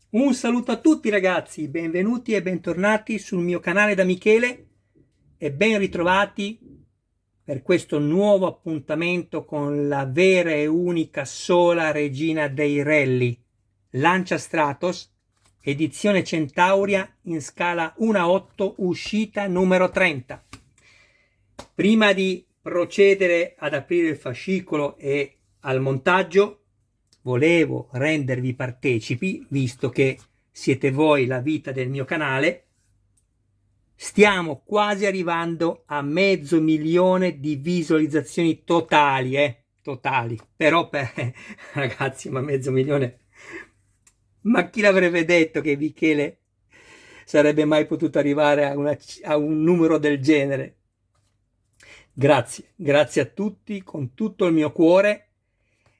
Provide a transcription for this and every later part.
Un saluto a tutti ragazzi, benvenuti e bentornati sul mio canale da Michele e ben ritrovati per questo nuovo appuntamento con la vera e unica sola regina dei rally, Lancia Stratos, edizione Centauria in scala 1:8, uscita numero 30. Prima di procedere ad aprire il fascicolo e al montaggio, volevo rendervi partecipi, visto che siete voi la vita del mio canale. Stiamo quasi arrivando a 500.000 di visualizzazioni totali, totali. Però ragazzi, ma 500.000, ma chi l'avrebbe detto che Michele sarebbe mai potuto arrivare a un numero del genere? Grazie, grazie a tutti con tutto il mio cuore,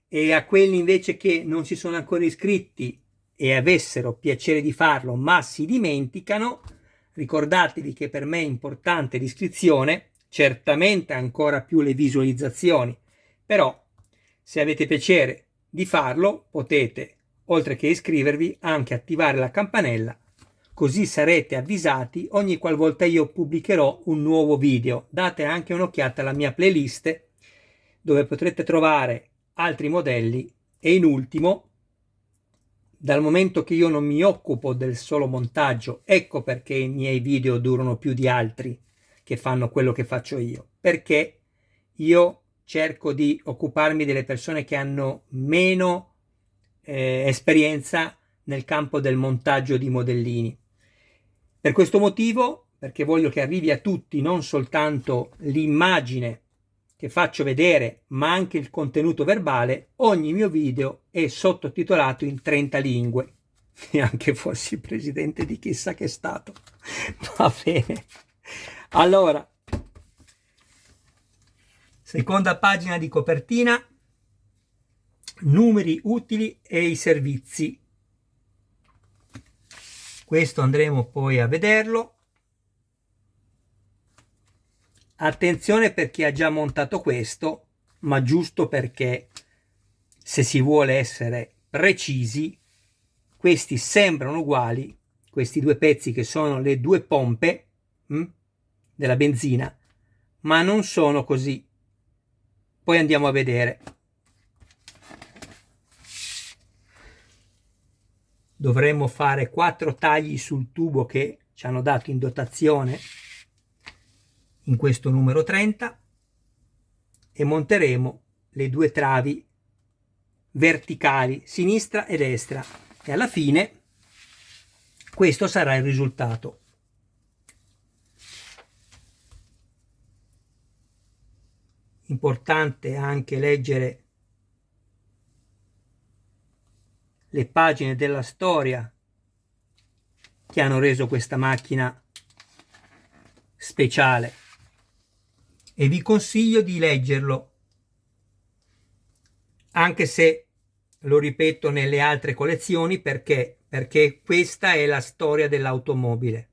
e a quelli invece che non si sono ancora iscritti e avessero piacere di farlo ma si dimenticano, ricordatevi che per me è importante l'iscrizione, certamente ancora più le visualizzazioni, però se avete piacere di farlo potete, oltre che iscrivervi, anche attivare la campanella, così sarete avvisati ogni qualvolta io pubblicherò un nuovo video. Date anche un'occhiata alla mia playlist dove potrete trovare altri modelli, e in ultimo, dal momento che io non mi occupo del solo montaggio, ecco perché i miei video durano più di altri che fanno quello che faccio io, perché io cerco di occuparmi delle persone che hanno meno esperienza nel campo del montaggio di modellini. Per questo motivo, perché voglio che arrivi a tutti non soltanto l'immagine che faccio vedere, ma anche il contenuto verbale, ogni mio video è sottotitolato in 30 lingue. E anche fossi presidente di chissà che stato. Va bene. Allora, seconda pagina di copertina, numeri utili e i servizi. Questo andremo poi a vederlo. Attenzione per chi ha già montato questo, ma giusto perché se si vuole essere precisi, questi sembrano uguali, questi due pezzi che sono le due pompe della benzina, ma non sono così. Poi andiamo a vedere. Dovremmo fare 4 tagli sul tubo che ci hanno dato in dotazione in questo numero 30 e monteremo le due travi verticali, sinistra e destra, e alla fine questo sarà il risultato. Importante anche leggere le pagine della storia che hanno reso questa macchina speciale, e vi consiglio di leggerlo, anche se lo ripeto nelle altre collezioni, perché questa è la storia dell'automobile.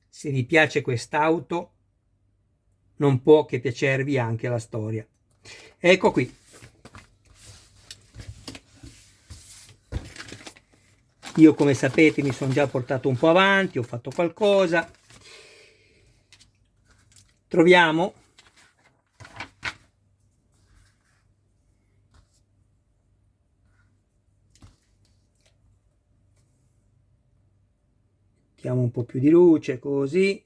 Se vi piace quest'auto non può che piacervi anche la storia. Ecco qui. Io, come sapete, mi sono già portato un po' avanti, ho fatto qualcosa. Troviamo mettiamo un po' più di luce, così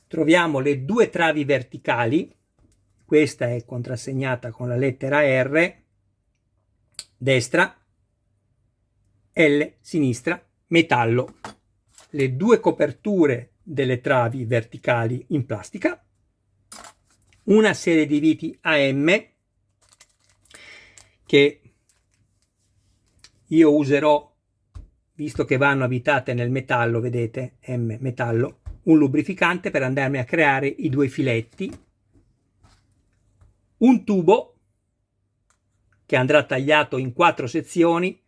troviamo le due travi verticali. Questa è contrassegnata con la lettera R, destra, L, sinistra, metallo. Le due coperture delle travi verticali in plastica, una serie di viti AM che io userò, visto che vanno avvitate nel metallo, vedete, M, metallo, un lubrificante per andarmi a creare i due filetti, un tubo che andrà tagliato in 4 sezioni.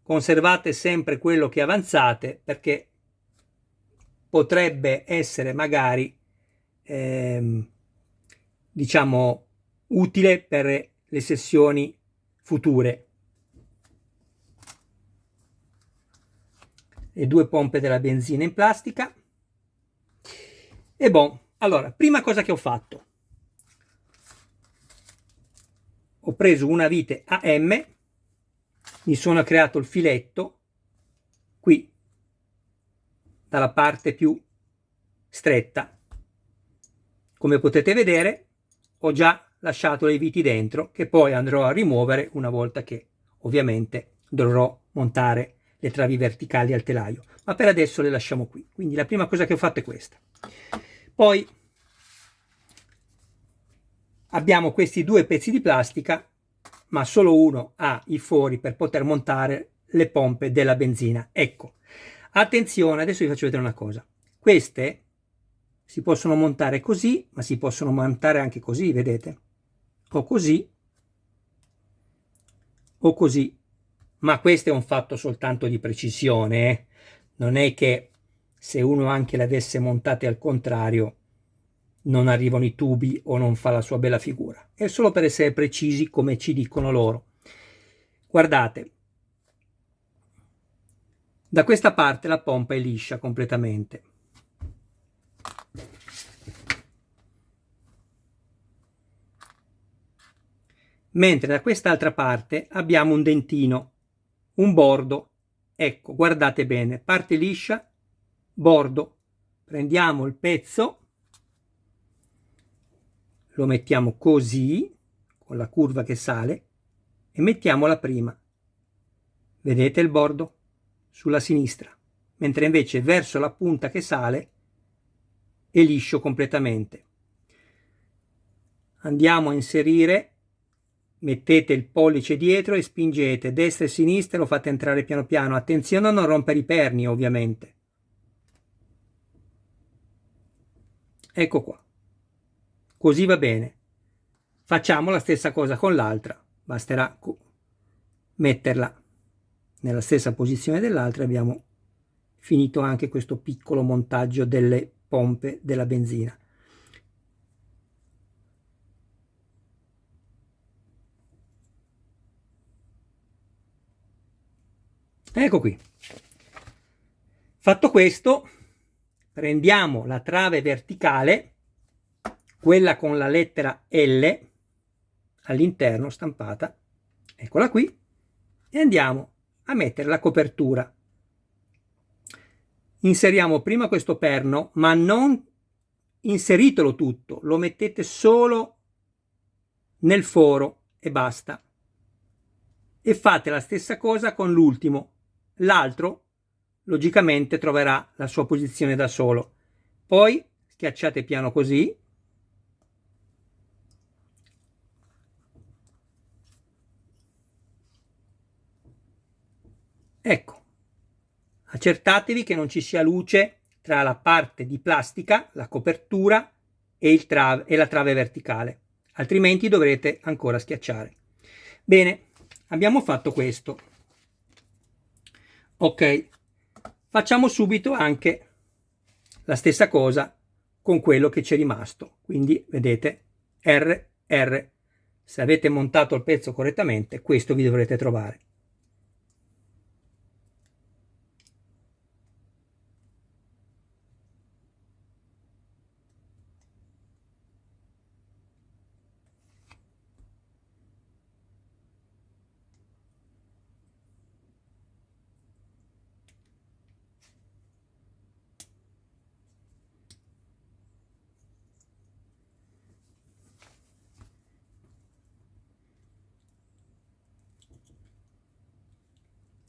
Conservate sempre quello che avanzate, perché potrebbe essere magari diciamo utile per le sessioni future. le due pompe della benzina in plastica. E bon, allora, prima cosa che ho fatto, ho preso una vite AM, mi sono creato il filetto qui dalla parte più stretta. Come potete vedere, ho già lasciato le viti dentro, che poi andrò a rimuovere una volta che ovviamente dovrò montare le travi verticali al telaio, ma per adesso le lasciamo qui. Quindi la prima cosa che ho fatto è questa. Poi abbiamo questi due pezzi di plastica, ma solo uno ha i fori per poter montare le pompe della benzina. Ecco, attenzione, adesso vi faccio vedere una cosa. Queste si possono montare così, ma si possono montare anche così, vedete? O così, o così. Ma questo è un fatto soltanto di precisione, eh? Non è che se uno anche le avesse montate al contrario non arrivano i tubi o non fa la sua bella figura. È solo per essere precisi come ci dicono loro. Guardate, da questa parte la pompa è liscia completamente. Mentre da quest'altra parte abbiamo un dentino, un bordo. Ecco, guardate bene, parte liscia, bordo. Prendiamo il pezzo, lo mettiamo così, con la curva che sale, e mettiamo la prima. Vedete il bordo? Sulla sinistra. Mentre invece verso la punta che sale è liscio completamente. Andiamo a inserire, mettete il pollice dietro e spingete destra e sinistra, lo fate entrare piano piano. Attenzione a non rompere i perni, ovviamente. Ecco qua. Così va bene. Facciamo la stessa cosa con l'altra. Basterà metterla nella stessa posizione dell'altra. Abbiamo finito anche questo piccolo montaggio delle pompe della benzina. Ecco qui. Fatto questo, prendiamo la trave verticale, quella con la lettera L all'interno stampata, eccola qui, e andiamo a mettere la copertura. Inseriamo prima questo perno, ma non inseritelo tutto, lo mettete solo nel foro e basta. E fate la stessa cosa con l'ultimo. L'altro logicamente troverà la sua posizione da solo. Poi schiacciate piano così. Ecco, accertatevi che non ci sia luce tra la parte di plastica, la copertura e la trave verticale, altrimenti dovrete ancora schiacciare. Bene, abbiamo fatto questo. Ok, facciamo subito anche la stessa cosa con quello che ci è rimasto. Quindi vedete, RR. Se avete montato il pezzo correttamente, questo vi dovrete trovare.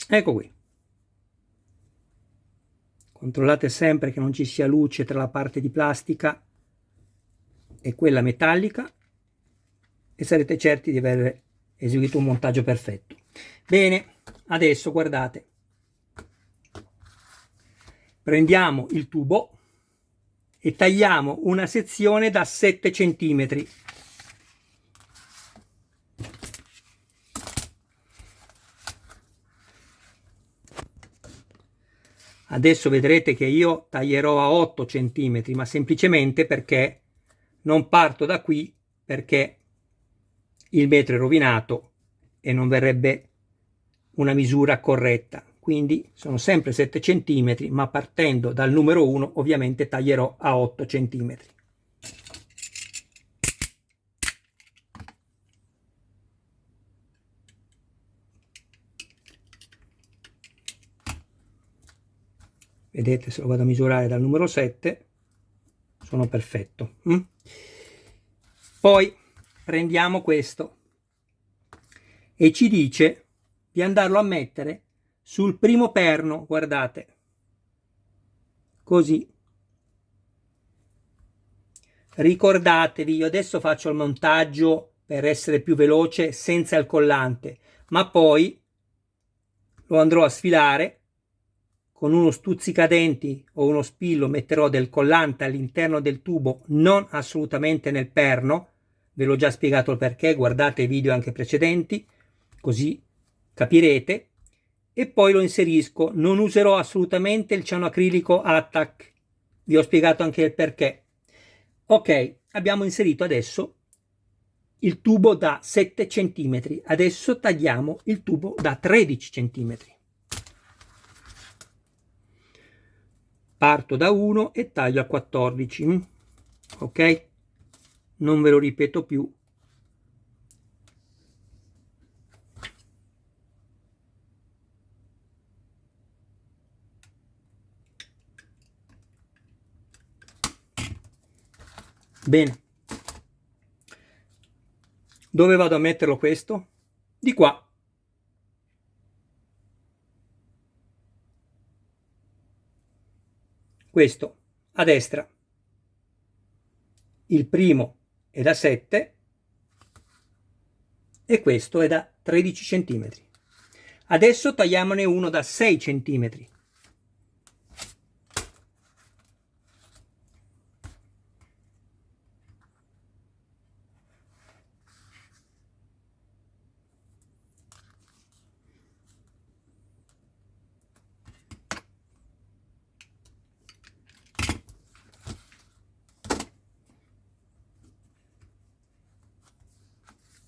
Ecco qui. Controllate sempre che non ci sia luce tra la parte di plastica e quella metallica e sarete certi di aver eseguito un montaggio perfetto. Bene, adesso guardate. Prendiamo il tubo e tagliamo una sezione da 7 cm. Adesso vedrete che io taglierò a 8 cm, ma semplicemente perché non parto da qui, perché il metro è rovinato e non verrebbe una misura corretta. quindi sono sempre 7 cm, ma partendo dal numero 1 ovviamente taglierò a 8 cm. Vedete, se lo vado a misurare dal numero 7 sono perfetto. Poi prendiamo questo e ci dice di andarlo a mettere sul primo perno, guardate, così. Ricordatevi, io adesso faccio il montaggio per essere più veloce senza il collante, ma poi lo andrò a sfilare con uno stuzzicadenti o uno spillo, metterò del collante all'interno del tubo, non assolutamente nel perno, ve l'ho già spiegato il perché, guardate i video anche precedenti, così capirete, e poi lo inserisco. Non userò assolutamente il ciano acrilico Attack, vi ho spiegato anche il perché. Ok, abbiamo inserito adesso il tubo da 7 cm, adesso tagliamo il tubo da 13 cm. Parto da 1 e taglio a 14, ok? Non ve lo ripeto più. Bene. Dove vado a metterlo questo? Di qua. Questo a destra. Il primo è da 7 e questo è da 13 cm. Adesso tagliamone uno da 6 cm.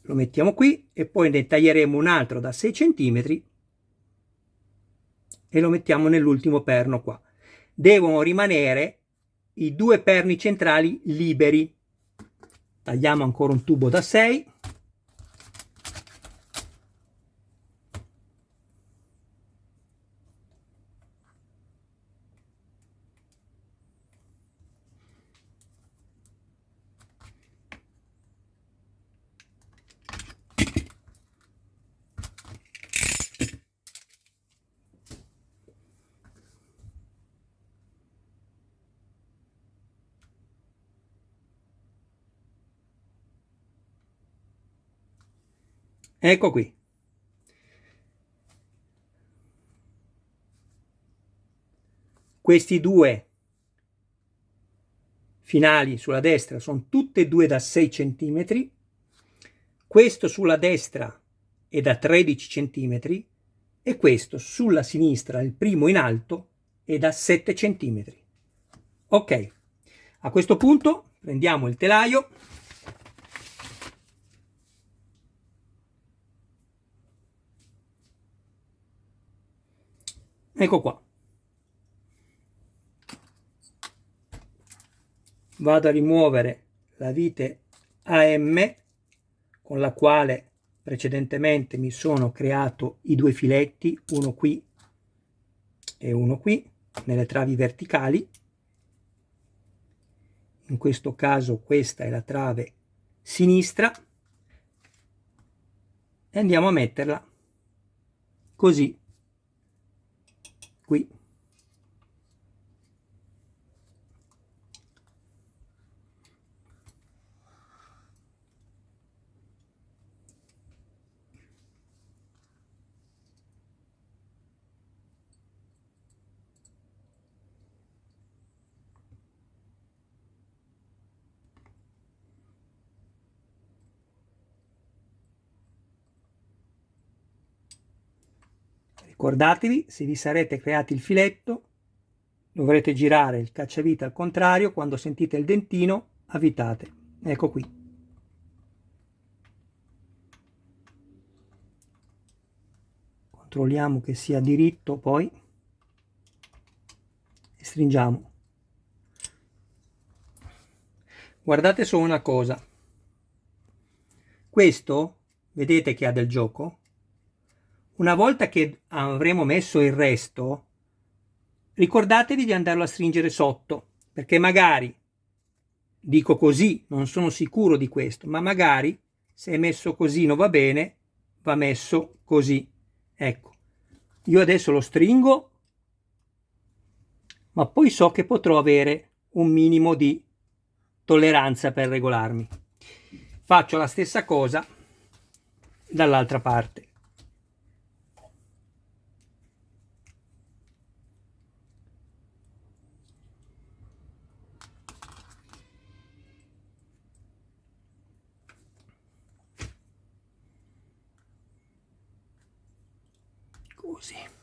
Lo mettiamo qui e poi ne taglieremo un altro da 6 cm e lo mettiamo nell'ultimo perno qua. Devono rimanere i due perni centrali liberi. Tagliamo ancora un tubo da 6. Ecco qui. Questi due finali sulla destra sono tutte e due da 6 cm. Questo sulla destra è da 13 cm e questo sulla sinistra, il primo in alto, è da 7 cm. Ok, a questo punto prendiamo il telaio. Ecco qua. Vado a rimuovere la vite AM con la quale precedentemente mi sono creato i due filetti, uno qui e uno qui, nelle travi verticali. In questo caso questa è la trave sinistra e andiamo a metterla così qui. Ricordatevi, se vi sarete creati il filetto, dovrete girare il cacciavite al contrario, quando sentite il dentino avvitate. Ecco qui. Con controlliamo che sia diritto, poi e stringiamo. Guardate solo una cosa, questo vedete che ha del gioco. Una volta che avremo messo il resto, ricordatevi di andarlo a stringere sotto, perché magari, dico così, non sono sicuro di questo, ma magari se è messo così non va bene, va messo così. Ecco, io adesso lo stringo, ma poi so che potrò avere un minimo di tolleranza per regolarmi. Faccio la stessa cosa dall'altra parte. Così.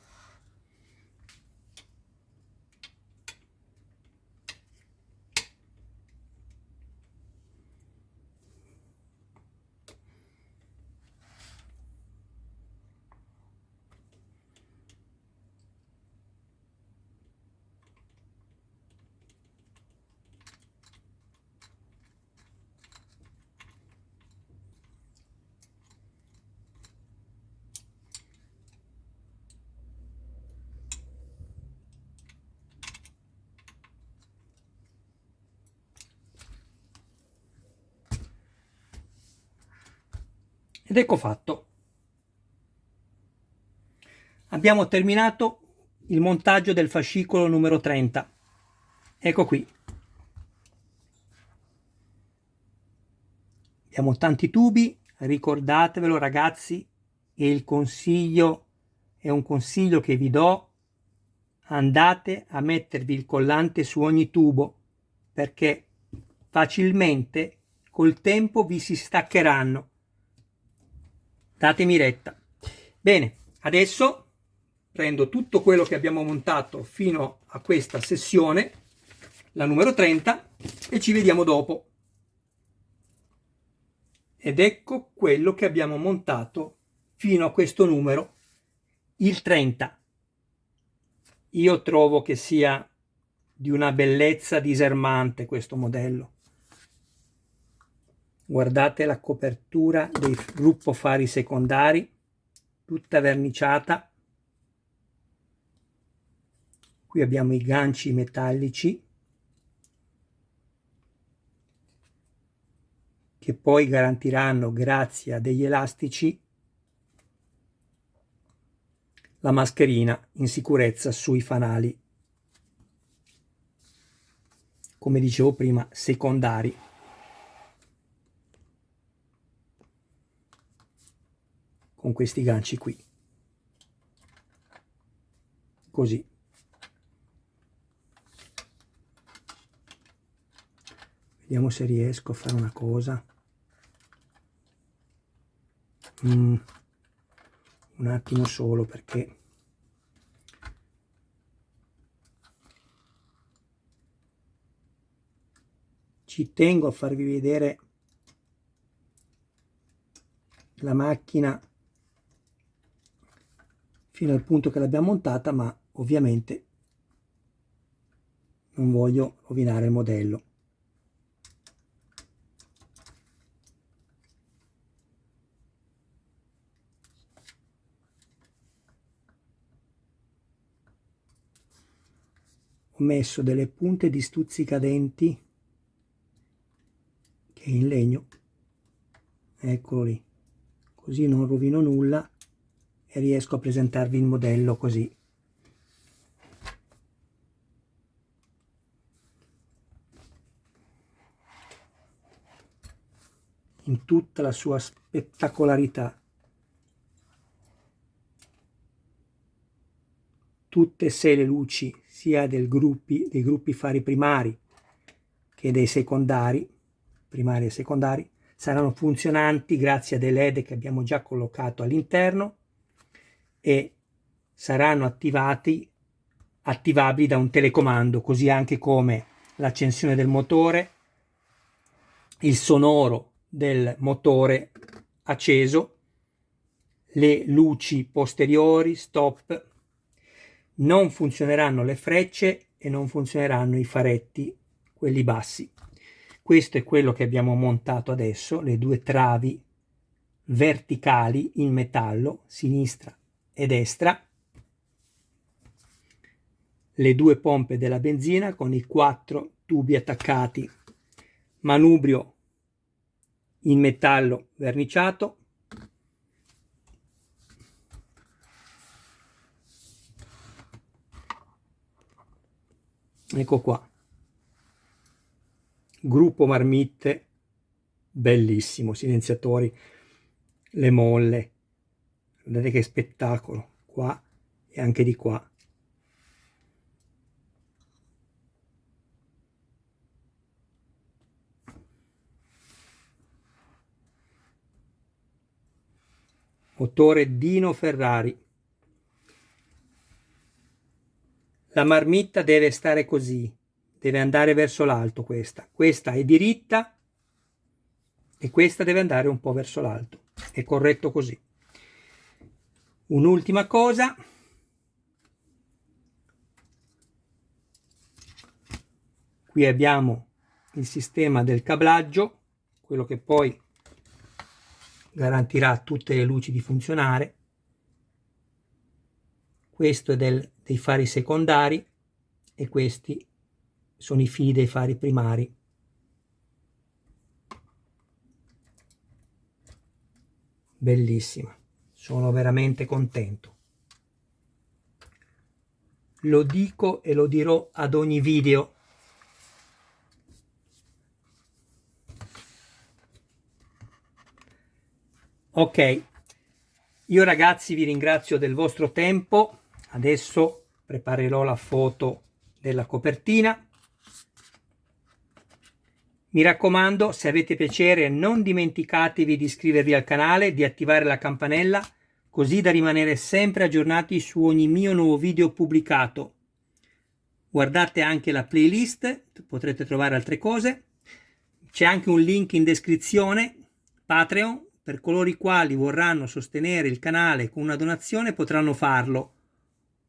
Ed ecco fatto. Abbiamo terminato il montaggio del fascicolo numero 30. Ecco qui. Abbiamo tanti tubi, ricordatevelo ragazzi, e il consiglio è un consiglio che vi do: andate a mettervi il collante su ogni tubo, perché facilmente col tempo vi si staccheranno. Datemi retta. Bene, adesso prendo tutto quello che abbiamo montato fino a questa sessione, la numero 30, e ci vediamo dopo. Ed ecco quello che abbiamo montato fino a questo numero, il 30. Io trovo che sia di una bellezza disarmante questo modello. Guardate la copertura del gruppo fari secondari, tutta verniciata. Qui abbiamo i ganci metallici che poi garantiranno, grazie a degli elastici, la mascherina in sicurezza sui fanali, come dicevo prima, secondari. Con questi ganci qui, così. Vediamo se riesco a fare una cosa. Un attimo solo, perché ci tengo a farvi vedere la macchina fino al punto che l'abbiamo montata, ma ovviamente non voglio rovinare il modello. Ho messo delle punte di stuzzicadenti che è in legno, eccolo lì, così non rovino nulla e riesco a presentarvi il modello così. In tutta la sua spettacolarità. Tutte e sei le luci, sia dei gruppi fari primari che dei secondari, primari e secondari, saranno funzionanti grazie a dei LED che abbiamo già collocato all'interno e saranno attivabili da un telecomando, così anche come l'accensione del motore, il sonoro del motore acceso, le luci posteriori, stop, non funzioneranno le frecce e non funzioneranno i faretti, quelli bassi. Questo è quello che abbiamo montato adesso, le due travi verticali in metallo, sinistra e destra, le due pompe della benzina con i 4 tubi attaccati, manubrio in metallo verniciato, ecco qua, gruppo marmitte, bellissimo, silenziatori, le molle, guardate che spettacolo, qua e anche di qua. Motore Dino Ferrari. La marmitta deve stare così, deve andare verso l'alto questa. Questa è diritta e questa deve andare un po' verso l'alto. È corretto così. Un'ultima cosa. Qui abbiamo il sistema del cablaggio, quello che poi garantirà a tutte le luci di funzionare. Questo è dei fari secondari e questi sono i fili dei fari primari. Bellissima, sono veramente contento. Lo dico e lo dirò ad ogni video. Ok, io ragazzi vi ringrazio del vostro tempo. Adesso preparerò la foto della copertina. Mi raccomando, se avete piacere, non dimenticatevi di iscrivervi al canale, di attivare la campanella, così da rimanere sempre aggiornati su ogni mio nuovo video pubblicato. Guardate anche la playlist, potrete trovare altre cose. C'è anche un link in descrizione, Patreon, per coloro i quali vorranno sostenere il canale con una donazione potranno farlo,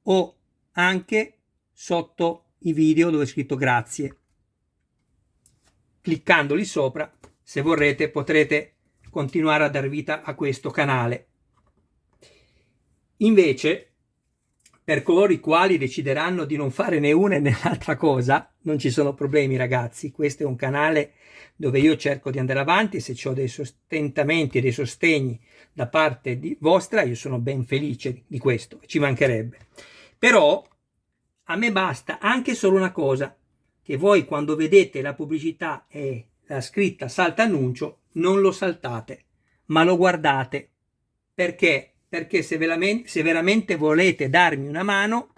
o anche sotto i video dove è scritto grazie. Cliccandoli sopra, se vorrete, potrete continuare a dar vita a questo canale. Invece, per coloro i quali decideranno di non fare né una né l'altra cosa, non ci sono problemi ragazzi, questo è un canale dove io cerco di andare avanti, se ho dei sostentamenti e dei sostegni da parte vostra, io sono ben felice di questo, ci mancherebbe. Però a me basta anche solo una cosa, che voi quando vedete la pubblicità e la scritta salta annuncio, non lo saltate, ma lo guardate. Perché? Perché se veramente volete darmi una mano,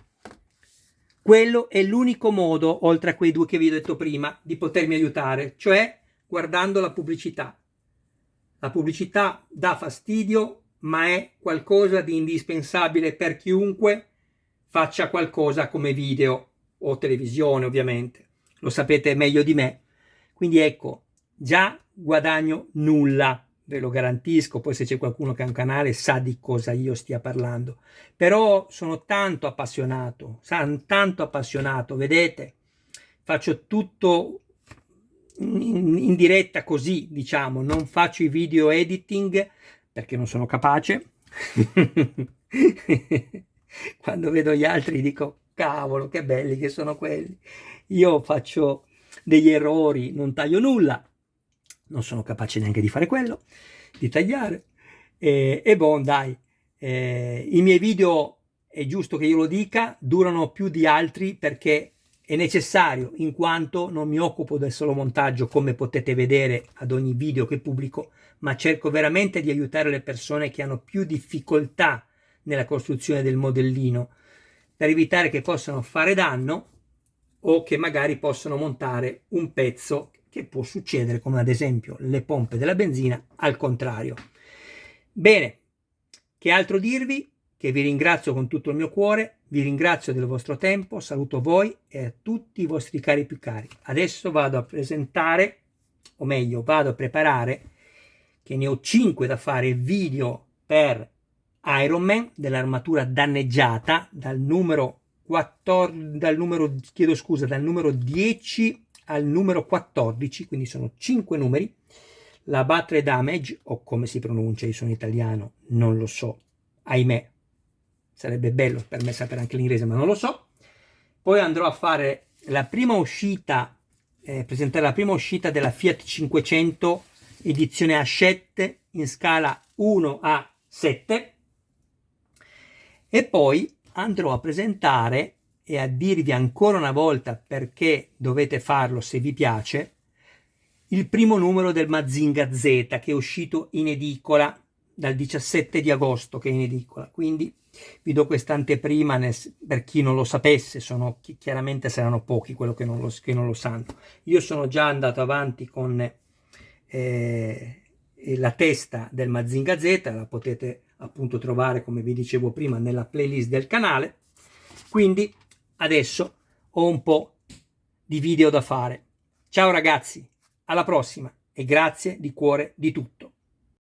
quello è l'unico modo, oltre a quei due che vi ho detto prima, di potermi aiutare, cioè guardando la pubblicità. La pubblicità dà fastidio, ma è qualcosa di indispensabile per chiunque faccia qualcosa come video o televisione, ovviamente. Lo sapete meglio di me. Quindi ecco, già guadagno nulla, ve lo garantisco, poi se c'è qualcuno che ha un canale sa di cosa io stia parlando. Però sono tanto appassionato, vedete? Faccio tutto in diretta così, diciamo, non faccio i video editing perché non sono capace. Quando vedo gli altri dico, cavolo, che belli che sono quelli. Io faccio degli errori, non taglio nulla, non sono capace neanche di fare quello, di tagliare. E bon, dai, i miei video, è giusto che io lo dica, durano più di altri perché è necessario, in quanto non mi occupo del solo montaggio, come potete vedere ad ogni video che pubblico, ma cerco veramente di aiutare le persone che hanno più difficoltà nella costruzione del modellino, per evitare che possano fare danno o che magari possano montare un pezzo che può succedere, come ad esempio le pompe della benzina, al contrario. Bene, che altro dirvi? Che vi ringrazio con tutto il mio cuore, vi ringrazio del vostro tempo, saluto voi e a tutti i vostri cari più cari. Adesso vado a presentare, o meglio vado a preparare, che ne ho 5 da fare, video per Ironman dell'armatura danneggiata dal numero 10 al numero 14, quindi sono 5 numeri. La Battery Damage, o come si pronuncia, io sono italiano, non lo so, ahimè, sarebbe bello per me sapere anche l'inglese, ma non lo so. Poi andrò a fare la prima uscita, presentare la prima uscita della Fiat 500 edizione A7 in scala 1:7, e poi andrò a presentare e a dirvi ancora una volta perché dovete farlo se vi piace, il primo numero del Mazinga Z che è uscito in edicola dal 17 di agosto, che è in edicola. Quindi vi do questa anteprima per chi non lo sapesse, chiaramente saranno pochi quello che non lo sanno. Io sono già andato avanti con la testa del Mazinga Z, la potete appunto trovare, come vi dicevo prima, nella playlist del canale. Quindi adesso ho un po' di video da fare. Ciao ragazzi, alla prossima e grazie di cuore di tutto.